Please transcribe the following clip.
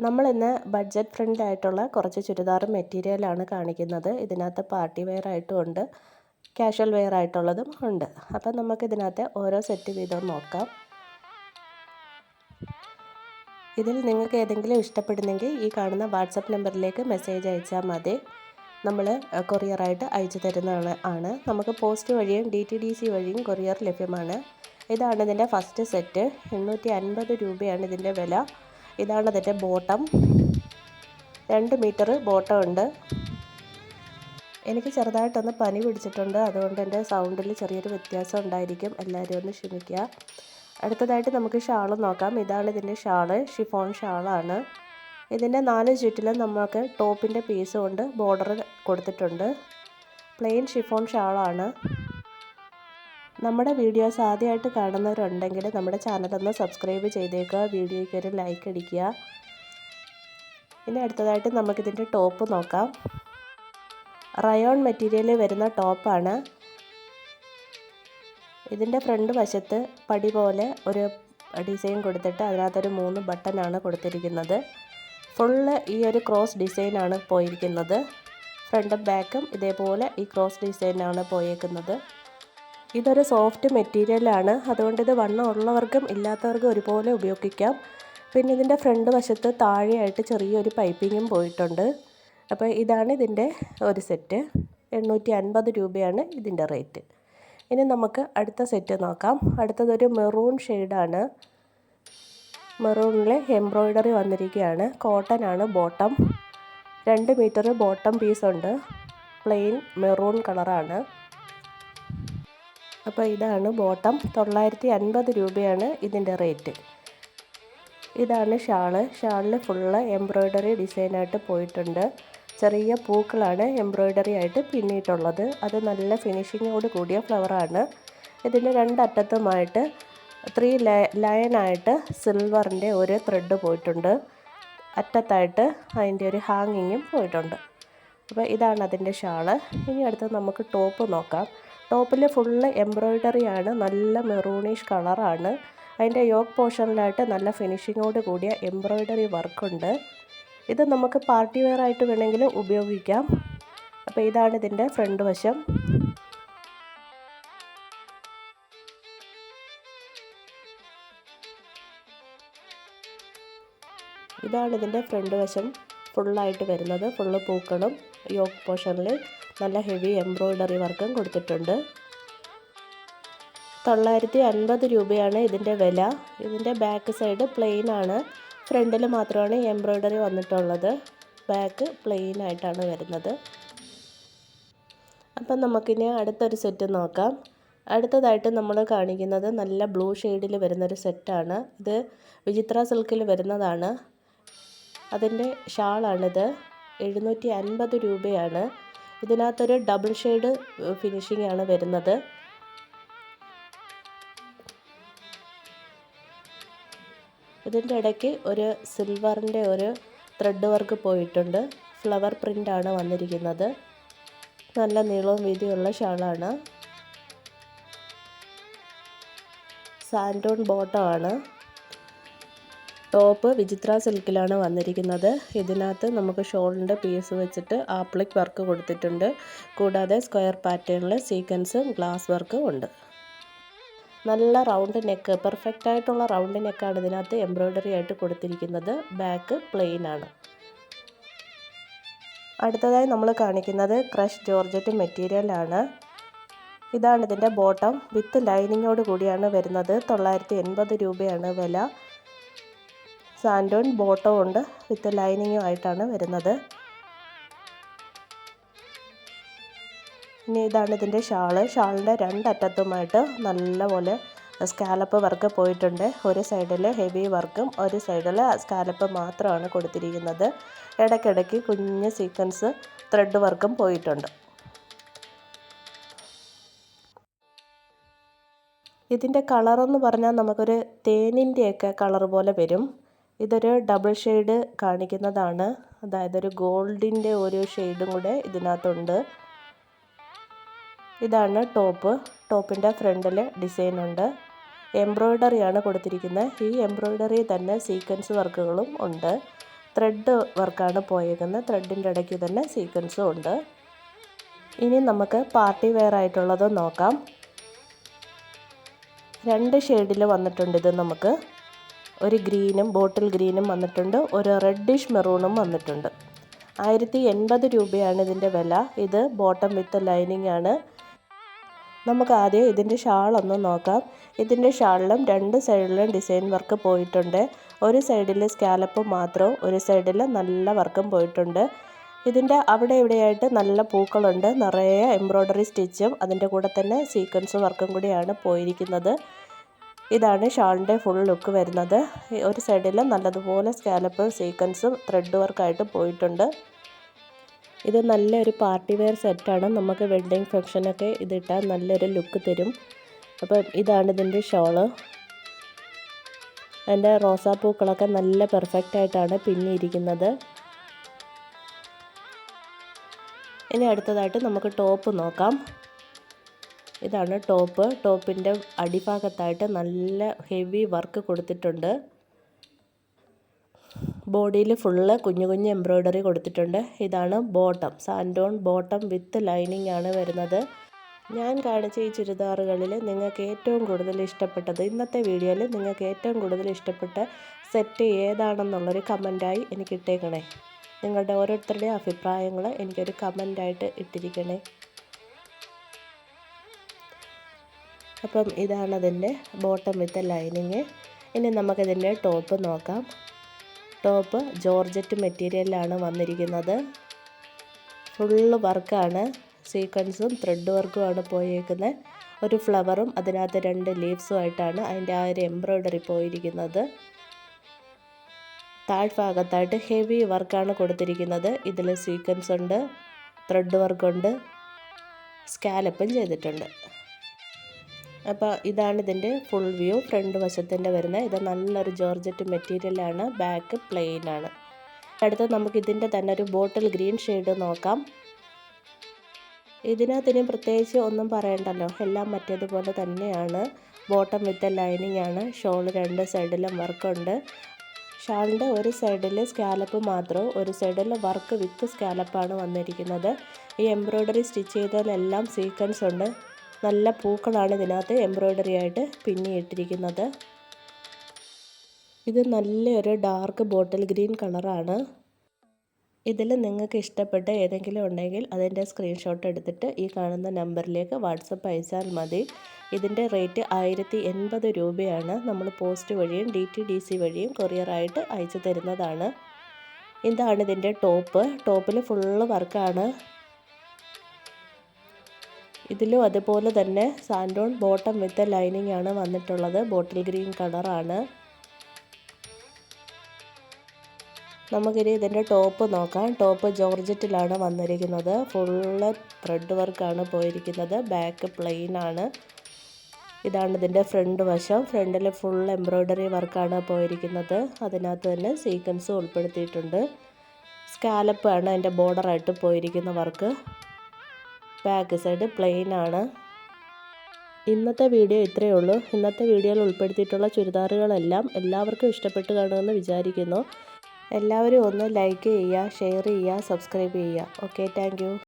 നമ്മളിന്ന് budget friendly ആയിട്ടുള്ള കുറച്ച് ചുരിദാർ മെറ്റീരിയലാണ് കാണിക്കുന്നത്. ഇതിനകത്ത് പാർട്ടി വെയർ ആയിട്ടും ഉണ്ട്, കാഷ്വൽ വെയർ ആയിട്ടുള്ളതും ഉണ്ട്. അപ്പം നമുക്കിതിനകത്ത് ഓരോ സെറ്റ് വീതം നോക്കാം. ഇതിൽ നിങ്ങൾക്ക് ഏതെങ്കിലും ഇഷ്ടപ്പെടുന്നെങ്കിൽ ഈ കാണുന്ന വാട്സപ്പ് നമ്പറിലേക്ക് മെസ്സേജ് അയച്ചാൽ മതി. നമ്മൾ കൊറിയറായിട്ട് അയച്ചു തരുന്നതാണ്. നമുക്ക് പോസ്റ്റ് വഴിയും DTDC വഴിയും കൊറിയർ ലഭ്യമാണ്. ഇതാണ് ഇതിൻ്റെ ഫസ്റ്റ് സെറ്റ്. 850 രൂപയാണ് ഇതിൻ്റെ വില. ഇതാണ് ഇതിൻ്റെ ബോട്ടം. 2 മീറ്റർ ബോട്ടം ഉണ്ട്. എനിക്ക് ചെറുതായിട്ടൊന്ന് പനി പിടിച്ചിട്ടുണ്ട്, അതുകൊണ്ട് എൻ്റെ സൗണ്ടിൽ ചെറിയൊരു വ്യത്യാസം ഉണ്ടായിരിക്കും. എല്ലാവരും ഒന്ന് ക്ഷമിക്കുക. അടുത്തതായിട്ട് നമുക്ക് ഷാൾ നോക്കാം. ഇതാണ് ഇതിൻ്റെ ഷാള്. ഷിഫോൺ ഷാളാണ്. ഇതിൻ്റെ 4 ചുറ്റിലും നമുക്ക് ടോപ്പിൻ്റെ പീസ് കൊണ്ട് ബോർഡർ കൊടുത്തിട്ടുണ്ട്. പ്ലെയിൻ ഷിഫോൺ ഷാളാണ്. നമ്മുടെ വീഡിയോസ് ആദ്യമായിട്ട് കാണുന്നവരുണ്ടെങ്കിൽ നമ്മുടെ ചാനലൊന്ന് സബ്സ്ക്രൈബ് ചെയ്തേക്കുക. വീഡിയോയ്ക്ക് ഒരു ലൈക്ക് അടിക്കുക. ഇനി അടുത്തതായിട്ട് നമുക്കിതിൻ്റെ ടോപ്പ് നോക്കാം. റയോൺ മെറ്റീരിയലിൽ വരുന്ന ടോപ്പാണ്. ഇതിൻ്റെ ഫ്രണ്ട് വശത്ത് പടി പോലെ ഒരു ഡിസൈൻ കൊടുത്തിട്ട് അതിനകത്തൊരു 3 ബട്ടനാണ് കൊടുത്തിരിക്കുന്നത്. ഫുള്ള് ഈ ഒരു ക്രോസ് ഡിസൈനാണ് പോയിരിക്കുന്നത്. ഫ്രണ്ടും ബാക്കും ഇതേപോലെ ഈ ക്രോസ് ഡിസൈനാണ് പോയേക്കുന്നത്. ഇതൊരു സോഫ്റ്റ് മെറ്റീരിയലാണ്, അതുകൊണ്ട് ഇത് വണ്ണം ഉള്ളവർക്കും ഇല്ലാത്തവർക്കും ഒരുപോലെ ഉപയോഗിക്കാം. പിന്നെ ഇതിൻ്റെ ഫ്രണ്ട് വശത്ത് താഴെയായിട്ട് ചെറിയൊരു പൈപ്പിങ്ങും പോയിട്ടുണ്ട്. അപ്പോൾ ഇതാണ് ഇതിൻ്റെ ഒരു സെറ്റ്. 850 രൂപയാണ് ഇതിൻ്റെ റേറ്റ്. ഇനി നമുക്ക് അടുത്ത സെറ്റ് നോക്കാം. അടുത്തതൊരു മെറൂൺ ഷെയ്ഡാണ്. മെറൂണിൽ എംബ്രോയ്ഡറി വന്നിരിക്കുകയാണ്. കോട്ടൺ ആണ് ബോട്ടം. 2 മീറ്റർ ബോട്ടം പീസുണ്ട്. പ്ലെയിൻ മെറൂൺ കളറാണ്. അപ്പോൾ ഇതാണ് ബോട്ടം. 950 രൂപയാണ് ഇതിൻ്റെ റേറ്റ്. ഇതാണ് ഷാള്. ഷാളിൽ ഫുള്ള് എംബ്രോയ്ഡറി ഡിസൈനായിട്ട് പോയിട്ടുണ്ട്. ചെറിയ പൂക്കളാണ് എംബ്രോയ്ഡറി ആയിട്ട് പിന്നിയിട്ടുള്ളത്. അത് നല്ല ഫിനിഷിങ്ങോട് കൂടിയ ഫ്ലവറാണ്. ഇതിൻ്റെ 2 അറ്റത്തുമായിട്ട് 3 ലൈനായിട്ട് സിൽവറിൻ്റെ ഒരു ത്രെഡ് പോയിട്ടുണ്ട്. അറ്റത്തായിട്ട് അതിൻ്റെ ഒരു ഹാങ്ങിങ്ങും പോയിട്ടുണ്ട്. അപ്പോൾ ഇതാണ് അതിൻ്റെ ഷാള്. ഇനി അടുത്ത് നമുക്ക് ടോപ്പ് നോക്കാം. ടോപ്പിൽ ഫുള്ള് എംബ്രോയ്ഡറി ആണ്. നല്ല മെറൂണിഷ് കളറാണ്. അതിൻ്റെ യോക്ക് പോർഷനിലായിട്ട് നല്ല ഫിനിഷിങ്ങോട് കൂടിയ എംബ്രോയ്ഡറി വർക്കുണ്ട്. ഇത് നമുക്ക് പാർട്ടി വെയർ ആയിട്ട് വേണമെങ്കിൽ ഉപയോഗിക്കാം. അപ്പോൾ ഇതാണ് ഇതിൻ്റെ ഫ്രണ്ട് വശം. ഇതാണ് ഇതിൻ്റെ ഫ്രണ്ട് വശം ഫുള്ളായിട്ട് വരുന്നത്. ഫുള്ള് പൂക്കളും യോക്ക് പോർഷനിൽ നല്ല ഹെവി എംബ്രോയ്ഡറി വർക്കും കൊടുത്തിട്ടുണ്ട്. 950 രൂപയാണ് ഇതിൻ്റെ വില. ഇതിൻ്റെ ബാക്ക് സൈഡ് പ്ലെയിൻ ആണ്. ഫ്രണ്ടിൽ മാത്രമാണ് എംബ്രോയ്ഡറി വന്നിട്ടുള്ളത്. ബാക്ക് പ്ലെയിൻ ആയിട്ടാണ് വരുന്നത്. അപ്പം നമുക്കിനി അടുത്തൊരു സെറ്റ് നോക്കാം. അടുത്തതായിട്ട് നമ്മൾ കാണിക്കുന്നത് നല്ല ബ്ലൂ ഷെയ്ഡിൽ വരുന്നൊരു സെറ്റാണ്. ഇത് വിചിത്ര സിൽക്കിൽ വരുന്നതാണ്. അതിൻ്റെ ഷാളാണിത്. 750 രൂപയാണ്. ഇതിനകത്തൊരു ഡബിൾ ഷെയ്ഡ് ഫിനിഷിംഗ് ആണ് വരുന്നത്. ഇതിൻ്റെ ഇടയ്ക്ക് ഒരു സിൽവറിൻ്റെ ഒരു ത്രെഡ് വർക്ക് പോയിട്ടുണ്ട്. ഫ്ലവർ പ്രിൻ്റാണ് വന്നിരിക്കുന്നത്. നല്ല നീളവും വീതിയുള്ള ഷാളാണ്. സാൻഡോൺ ബോട്ടമാണ്. ടോപ്പ് വിചിത്ര സിൽക്കിലാണ് വന്നിരിക്കുന്നത്. ഇതിനകത്ത് നമുക്ക് ഷോളിൻ്റെ പീസ് വെച്ചിട്ട് ആപ്ലിക് വർക്ക് കൊടുത്തിട്ടുണ്ട്. കൂടാതെ സ്ക്വയർ പാറ്റേണിൽ സീക്വൻസും ഗ്ലാസ് വർക്കും ഉണ്ട്. നല്ല റൗണ്ട് നെക്ക്, പെർഫെക്റ്റ് ആയിട്ടുള്ള റൗണ്ട് നെക്കാണ് ഇതിനകത്ത് എംബ്രോയ്ഡറി ആയിട്ട് കൊടുത്തിരിക്കുന്നത്. ബാക്ക് പ്ലെയിൻ ആണ്. അടുത്തതായി നമ്മൾ കാണിക്കുന്നത് ക്രഷ് ജോർജറ്റ് മെറ്റീരിയലാണ്. ഇതാണ് ഇതിൻ്റെ ബോട്ടം. വിത്ത് ലൈനിങ്ങോട് കൂടിയാണ് വരുന്നത്. 980 രൂപയാണ് വില. സാൻഡോൺ ബോട്ടം ഉണ്ട്, വിത്ത് ലൈനിങ്ങും ആയിട്ടാണ് വരുന്നത്. ഇനി ഇതാണ് ഇതിൻ്റെ ഷാള്. ഷാളിൻ്റെ 2 അറ്റത്തുമായിട്ട് നല്ലപോലെ സ്കാലപ്പ് വർക്ക് പോയിട്ടുണ്ട്. ഒരു സൈഡിൽ ഹെവി വർക്കും ഒരു സൈഡിൽ സ്കാലപ്പ് മാത്രമാണ് കൊടുത്തിരിക്കുന്നത്. ഇടയ്ക്കിടയ്ക്ക് കുഞ്ഞ് സീക്വൻസ് ത്രെഡ് വർക്കും പോയിട്ടുണ്ട്. ഇതിൻ്റെ കളറെന്ന് പറഞ്ഞാൽ നമുക്കൊരു തേനിൻ്റെയൊക്കെ കളർ പോലെ വരും. ഇതൊരു ഡബിൾ ഷെയ്ഡ് കാണിക്കുന്നതാണ്. അതായത് ഒരു ഗോൾഡിൻ്റെ ഒരു ഷെയ്ഡും കൂടെ ഇതിനകത്തുണ്ട്. ഇതാണ് ടോപ്പ്. ടോപ്പിൻ്റെ ഫ്രണ്ടിൽ ഡിസൈനുണ്ട്. എംബ്രോയ്ഡറിയാണ് കൊടുത്തിരിക്കുന്നത്. ഈ എംബ്രോയ്ഡറി തന്നെ സീക്വൻസ് വർക്കുകളും ഉണ്ട്. ത്രെഡ് വർക്കാണ് പോയേക്കുന്നത്. ത്രെഡിൻ്റെ ഇടയ്ക്ക് തന്നെ സീക്വൻസും ഉണ്ട്. ഇനി നമുക്ക് പാർട്ടി വെയർ ആയിട്ടുള്ളത് നോക്കാം. 2 ഷെയ്ഡിൽ വന്നിട്ടുണ്ട് ഇത് നമുക്ക്. ഒരു ഗ്രീനും ബോട്ടിൽ ഗ്രീനും വന്നിട്ടുണ്ട്, ഒരു റെഡിഷ് മെറൂണും വന്നിട്ടുണ്ട്. 1080 രൂപയാണ് ഇതിൻ്റെ വില. ഇത് ബോട്ടം വിത്ത് ലൈനിങ് ആണ്. നമുക്ക് ആദ്യം ഇതിൻ്റെ ഷാളൊന്ന് നോക്കാം. ഇതിൻ്റെ ഷാളിലും 2 സൈഡിലും ഡിസൈൻ വർക്ക് പോയിട്ടുണ്ട്. ഒരു സൈഡിൽ സ്കാലപ്പ് മാത്രവും ഒരു സൈഡിൽ നല്ല വർക്കും പോയിട്ടുണ്ട്. ഇതിൻ്റെ അവിടെ ഇവിടെയായിട്ട് നല്ല പൂക്കളുണ്ട്, നിറയെ എംബ്രോയ്ഡറി സ്റ്റിച്ചും അതിൻ്റെ കൂടെ തന്നെ സീക്വൻസ് വർക്കും കൂടിയാണ് പോയിരിക്കുന്നത്. ഇതാണ് ഷാളിൻ്റെ ഫുൾ ലുക്ക് വരുന്നത്. ഒരു സൈഡിൽ നല്ലതുപോലെ സ്കാലപ്പ് സീക്വൻസും ത്രെഡ് വർക്കായിട്ട് പോയിട്ടുണ്ട്. ഇത് നല്ലൊരു പാർട്ടി വെയർ സെറ്റാണ്. നമുക്ക് വെഡ്ഡിങ് ഫംഗ്ഷനൊക്കെ ഇതിട്ടാൽ നല്ലൊരു ലുക്ക് തരും. അപ്പം ഇതാണ് ഇതിൻ്റെ ഷോള്. അതിൻ്റെ റോസാപ്പൂക്കളൊക്കെ നല്ല പെർഫെക്റ്റ് ആയിട്ടാണ് പിന്നിയിരിക്കുന്നത്. ഇനി അടുത്തതായിട്ട് നമുക്ക് ടോപ്പ് നോക്കാം. ഇതാണ് ടോപ്പ്. ടോപ്പിൻ്റെ അടിഭാഗത്തായിട്ട് നല്ല ഹെവി വർക്ക് കൊടുത്തിട്ടുണ്ട്. ബോഡിയിൽ ഫുള്ള് കുഞ്ഞു കുഞ്ഞു എംബ്രോയ്ഡറി കൊടുത്തിട്ടുണ്ട്. ഇതാണ് ബോട്ടം. സാൻഡോൺ ബോട്ടം വിത്ത് ലൈനിങ് ആണ് വരുന്നത്. ഞാൻ കാണിച്ച ഈ ചുരിദാറുകളിൽ നിങ്ങൾക്ക് ഏറ്റവും കൂടുതൽ ഇഷ്ടപ്പെട്ടത്, ഇന്നത്തെ വീഡിയോയിൽ നിങ്ങൾക്ക് ഏറ്റവും കൂടുതൽ ഇഷ്ടപ്പെട്ട സെറ്റ് ഏതാണെന്നുള്ളൊരു കമൻറ്റായി എനിക്ക് ഇട്ടേക്കണേ. നിങ്ങളുടെ ഓരോരുത്തരുടെയും അഭിപ്രായങ്ങൾ എനിക്കൊരു കമൻറ്റായിട്ട് ഇട്ടിരിക്കണേ. അപ്പം ഇതാണ് അതിൻ്റെ ബോട്ടം വിത്ത് ലൈനിങ്. ഇനി നമുക്കിതിൻ്റെ ടോപ്പ് നോക്കാം. ടോപ്പ് ജോർജറ്റ് മെറ്റീരിയലിലാണ് വന്നിരിക്കുന്നത്. ഫുള്ള് വർക്കാണ്, സീക്വൻസും ത്രെഡ് വർക്കുമാണ് പോയേക്കുന്നത്. ഒരു ഫ്ലവറും അതിനകത്ത് 2 ലീവ്സും ആയിട്ടാണ് അതിൻ്റെ ആ ഒരു എംബ്രോയ്ഡറി പോയിരിക്കുന്നത്. താഴ്ഭാഗത്തായിട്ട് ഹെവി വർക്കാണ് കൊടുത്തിരിക്കുന്നത്. ഇതിൽ സീക്വൻസ് ഉണ്ട്, ത്രെഡ് വർക്കുണ്ട്, സ്കാലപ്പും ചെയ്തിട്ടുണ്ട്. അപ്പോൾ ഇതാണ് ഇതിൻ്റെ ഫുൾ വ്യൂ. ഫ്രണ്ട് വശത്തിൻ്റെ വരുന്നത്. ഇത് നല്ലൊരു ജോർജറ്റ് മെറ്റീരിയലാണ്. ബാക്ക് പ്ലെയിൻ ആണ്. അടുത്ത് നമുക്ക് ഇതിൻ്റെ തന്നെ ഒരു ബോട്ടിൽ ഗ്രീൻ ഷെയ്ഡ് നോക്കാം. ഇതിനകത്തിന് പ്രത്യേകിച്ച് ഒന്നും പറയണ്ടല്ലോ, എല്ലാം മറ്റേതുപോലെ തന്നെയാണ്. ബോട്ടം വിത്ത് ലൈനിങ് ആണ്. ഷോൾ 2 സൈഡിലും വർക്കുണ്ട്. ഷാളിൻ്റെ ഒരു സൈഡിൽ സ്കാലപ്പ് മാത്രവും ഒരു സൈഡിൽ വർക്ക് വിത്ത് സ്കാലപ്പാണ് വന്നിരിക്കുന്നത്. ഈ എംബ്രോയ്ഡറി സ്റ്റിച്ച് ചെയ്തതിലെല്ലാം സീക്വൻസ് ഉണ്ട്. നല്ല പൂക്കളാണ് ഇതിനകത്ത് എംബ്രോയ്ഡറി ആയിട്ട് പിന്നിയിട്ടിരിക്കുന്നത്. ഇത് നല്ലൊരു ഡാർക്ക് ബോട്ടിൽ ഗ്രീൻ കളറാണ്. ഇതിൽ നിങ്ങൾക്ക് ഇഷ്ടപ്പെട്ട ഏതെങ്കിലും ഉണ്ടെങ്കിൽ അതിൻ്റെ സ്ക്രീൻഷോട്ട് എടുത്തിട്ട് ഈ കാണുന്ന നമ്പറിലേക്ക് വാട്സപ്പ് അയച്ചാൽ മതി. ഇതിൻ്റെ റേറ്റ് 1080 രൂപയാണ്. നമ്മൾ പോസ്റ്റ് വഴിയും DTDC വഴിയും കൊറിയറായിട്ട് അയച്ചു തരുന്നതാണ്. ഇതാണ് ഇതിൻ്റെ ടോപ്പ്. ടോപ്പിൽ ഫുള്ള് വർക്കാണ്. ഇതിലും അതുപോലെ തന്നെ സാൻഡോൺ ബോട്ടം വിത്ത് ലൈനിങ് ആണ് വന്നിട്ടുള്ളത്. ബോട്ടിൽ ഗ്രീൻ കളറാണ്. നമുക്കിനി ഇതിൻ്റെ ടോപ്പ് നോക്കാം. ടോപ്പ് ജോർജറ്റിലാണ് വന്നിരിക്കുന്നത്. ഫുള്ള് ത്രെഡ് വർക്കാണ് പോയിരിക്കുന്നത്. ബാക്ക് പ്ലെയിൻ ആണ്. ഇതാണ് ഇതിൻ്റെ ഫ്രണ്ട് വശം. ഫ്രണ്ടിൽ ഫുൾ എംബ്രോയ്ഡറി വർക്കാണ് പോയിരിക്കുന്നത്. അതിനകത്ത് തന്നെ സീക്വൻസും ഉൾപ്പെടുത്തിയിട്ടുണ്ട്. സ്കാലപ്പ് ആണ് അതിൻ്റെ ബോർഡറായിട്ട് പോയിരിക്കുന്ന വർക്ക്. ബാക്ക് സൈഡ് പ്ലെയിൻ ആണ്. ഇന്നത്തെ വീഡിയോ ഇത്രയേ ഉള്ളൂ. ഇന്നത്തെ വീഡിയോയിൽ ഉൾപ്പെടുത്തിയിട്ടുള്ള ചുരിദാറുകളെല്ലാം എല്ലാവർക്കും ഇഷ്ടപ്പെട്ട് കാണുമെന്ന് വിചാരിക്കുന്നു. എല്ലാവരും ഒന്ന് ലൈക്ക് ചെയ്യുക, ഷെയർ ചെയ്യുക, സബ്സ്ക്രൈബ് ചെയ്യുക. Okay, thank you.